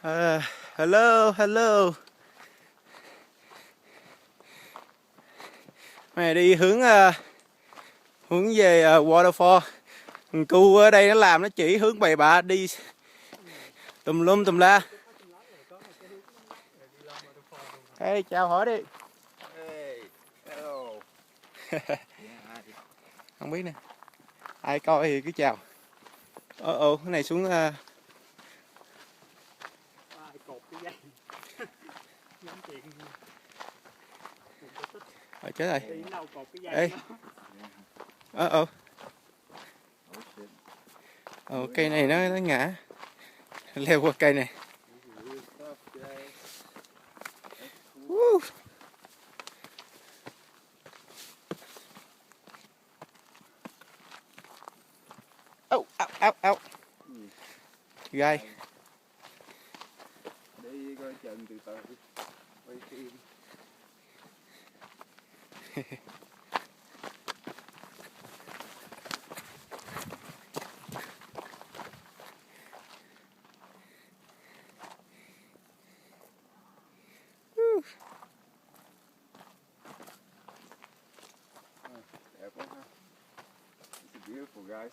Hello, hello. Mày đi hướng về waterfall. Thằng cu ở đây nó làm, nó chỉ hướng bậy bạ đi tùm lum tùm la. Hey, chào hỏi đi. Hey, hello. Không biết nè. Ai coi thì cứ chào. Cái này xuống cột cái dây. Nhóm chuyện chết rồi. đi đâu cột cái dây. Ê. Cây này nó ngã. Leo qua cây này. Au. Gai. Đi coi chừng từ từ. Quay phim. Đẹp quá ha. It's beautiful, guys.